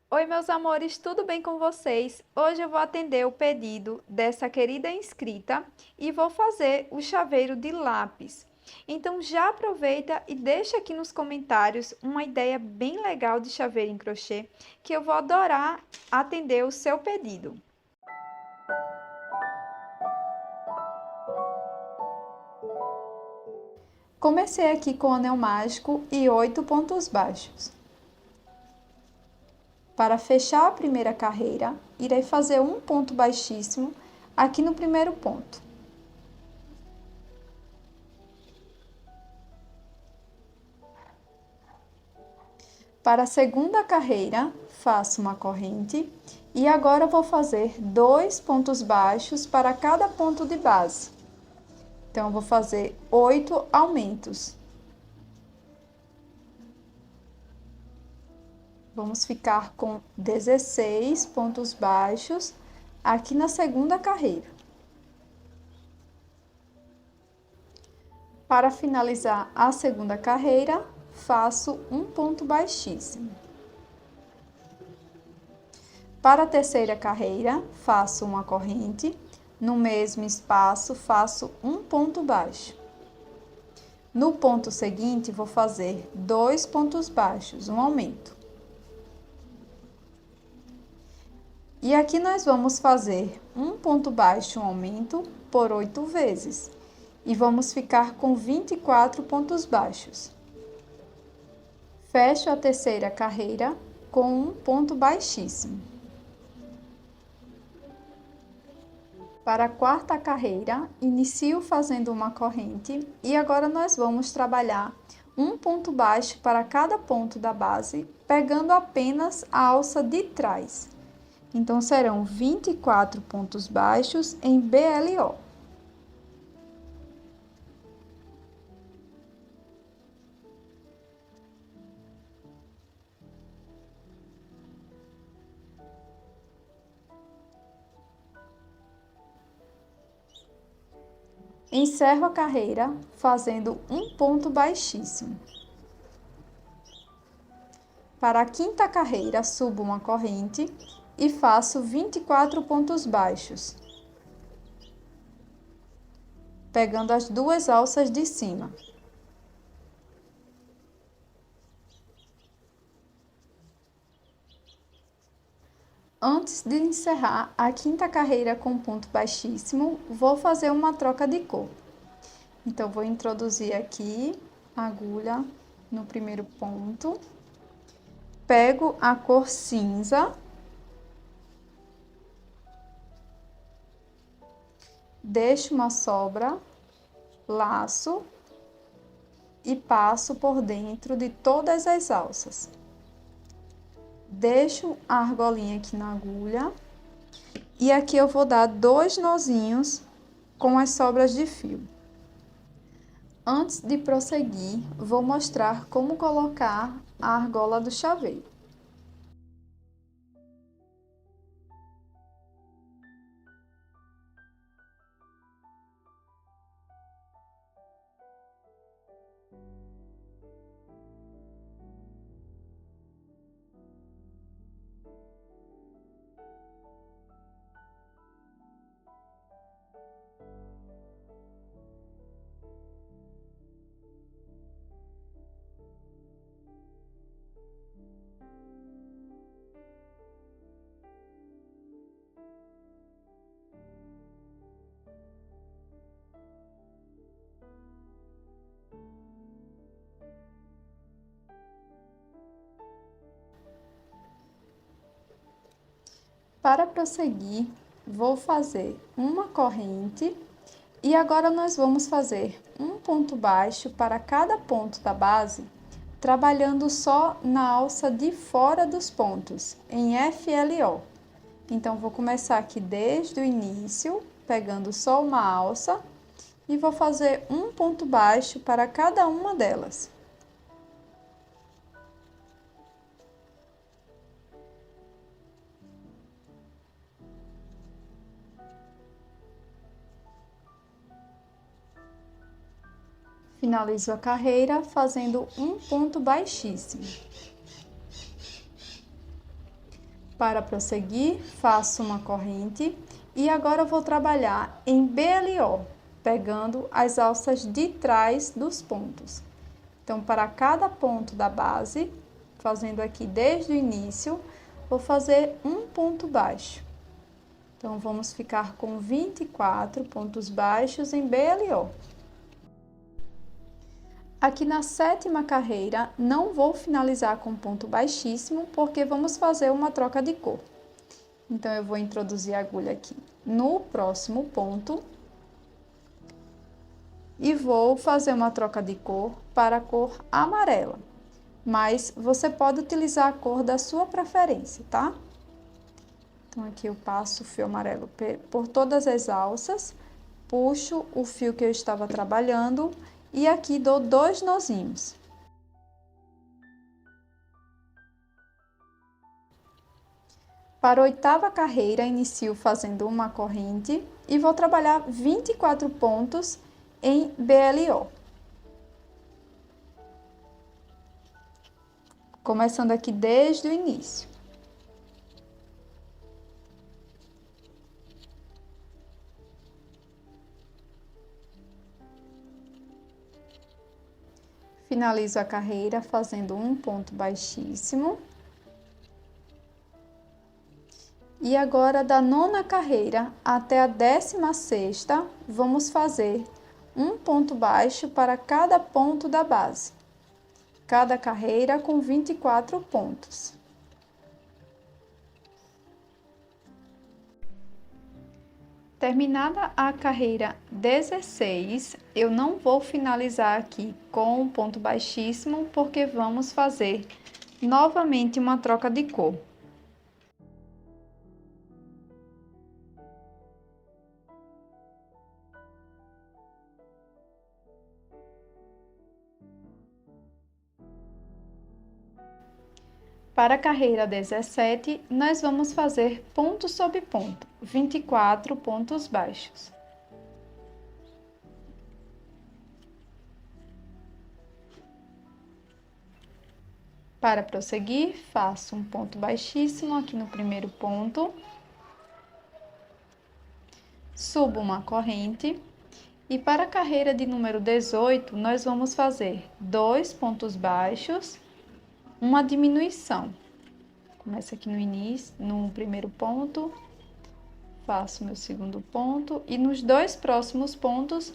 Oi, meus amores, tudo bem com vocês? Hoje eu vou atender o pedido dessa querida inscrita e vou fazer o chaveiro de lápis. Então já aproveita e deixa aqui nos comentários uma ideia bem legal de chaveiro em crochê que eu vou adorar atender o seu pedido. Comecei aqui com o anel mágico e 8 pontos baixos. Para fechar a primeira carreira, irei fazer um ponto baixíssimo aqui no primeiro ponto. Para a segunda carreira, faço uma corrente e agora vou fazer 2 pontos baixos para cada ponto de base. Então, eu vou fazer 8 aumentos. Vamos ficar com 16 pontos baixos aqui na segunda carreira. Para finalizar a segunda carreira, faço um ponto baixíssimo. Para a terceira carreira, faço uma corrente, no mesmo espaço faço um ponto baixo. No ponto seguinte, vou fazer 2 pontos baixos, um aumento. E aqui nós vamos fazer um ponto baixo, um aumento, por 8 vezes. E vamos ficar com 24 pontos baixos. Fecho a terceira carreira com um ponto baixíssimo. Para a quarta carreira, inicio fazendo uma corrente e agora nós vamos trabalhar um ponto baixo para cada ponto da base, pegando apenas a alça de trás. Então, serão 24 pontos baixos em BLO. Encerro a carreira fazendo um ponto baixíssimo. Para a quinta carreira, subo uma corrente e faço 24 pontos baixos, pegando as duas alças de cima. Antes de encerrar a quinta carreira com ponto baixíssimo, vou fazer uma troca de cor. Então, vou introduzir aqui a agulha no primeiro ponto, pego a cor cinza, deixo uma sobra, laço e passo por dentro de todas as alças. Deixo a argolinha aqui na agulha e aqui eu vou dar 2 nozinhos com as sobras de fio. Antes de prosseguir, vou mostrar como colocar a argola do chaveiro. Para prosseguir, vou fazer uma corrente e agora nós vamos fazer um ponto baixo para cada ponto da base, trabalhando só na alça de fora dos pontos, em FLO. Então, vou começar aqui desde o início, pegando só uma alça e vou fazer um ponto baixo para cada uma delas. Finalizo a carreira fazendo um ponto baixíssimo. Para prosseguir, faço uma corrente e agora vou trabalhar em BLO, pegando as alças de trás dos pontos. Então, para cada ponto da base, fazendo aqui desde o início, vou fazer um ponto baixo. Então, vamos ficar com 24 pontos baixos em BLO. Aqui na sétima carreira, não vou finalizar com ponto baixíssimo, porque vamos fazer uma troca de cor. Então, eu vou introduzir a agulha aqui no próximo ponto e vou fazer uma troca de cor para a cor amarela. Mas você pode utilizar a cor da sua preferência, tá? Então, aqui eu passo o fio amarelo por todas as alças, puxo o fio que eu estava trabalhando e aqui dou 2 nozinhos. Para a oitava carreira, inicio fazendo uma corrente e vou trabalhar 24 pontos em BLO. Começando aqui desde o início. Finalizo a carreira fazendo um ponto baixíssimo. E agora, da nona carreira até a 16ª, vamos fazer um ponto baixo para cada ponto da base. Cada carreira com 24 pontos. Terminada a carreira 16, eu não vou finalizar aqui com um ponto baixíssimo, porque vamos fazer novamente uma troca de cor. Para a carreira 17, nós vamos fazer ponto sobre ponto, 24 pontos baixos. Para prosseguir, faço um ponto baixíssimo aqui no primeiro ponto, subo uma corrente e para a carreira de número 18, nós vamos fazer 2 pontos baixos, uma diminuição. Começo aqui no início, no primeiro ponto, faço meu segundo ponto e nos 2 próximos pontos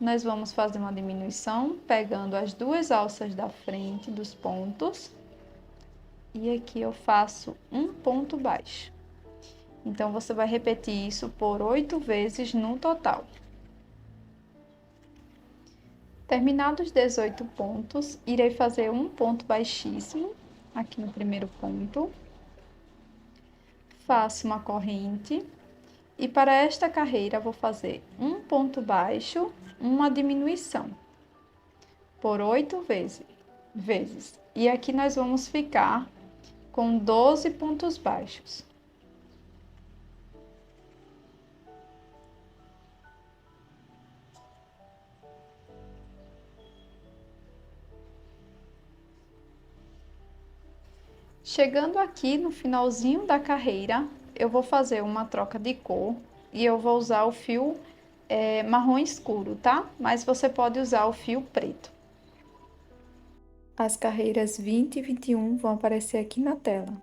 nós vamos fazer uma diminuição, pegando as 2 alças da frente dos pontos e aqui eu faço um ponto baixo. Então, você vai repetir isso por 8 vezes no total. Terminados os 18 pontos, irei fazer um ponto baixíssimo aqui no primeiro ponto. Faço uma corrente e para esta carreira vou fazer um ponto baixo, uma diminuição por 8 vezes. E aqui nós vamos ficar com 12 pontos baixos. Chegando aqui no finalzinho da carreira, eu vou fazer uma troca de cor e eu vou usar o fio marrom escuro, tá? Mas você pode usar o fio preto. As carreiras 20 e 21 vão aparecer aqui na tela.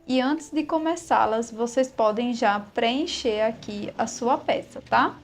E antes de começá-las, vocês podem já preencher aqui a sua peça, tá?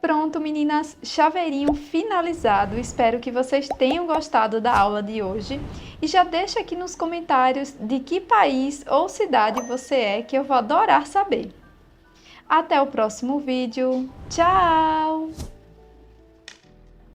Pronto, meninas, chaveirinho finalizado. Espero que vocês tenham gostado da aula de hoje. E já deixa aqui nos comentários de que país ou cidade você é, que eu vou adorar saber. Até o próximo vídeo. Tchau!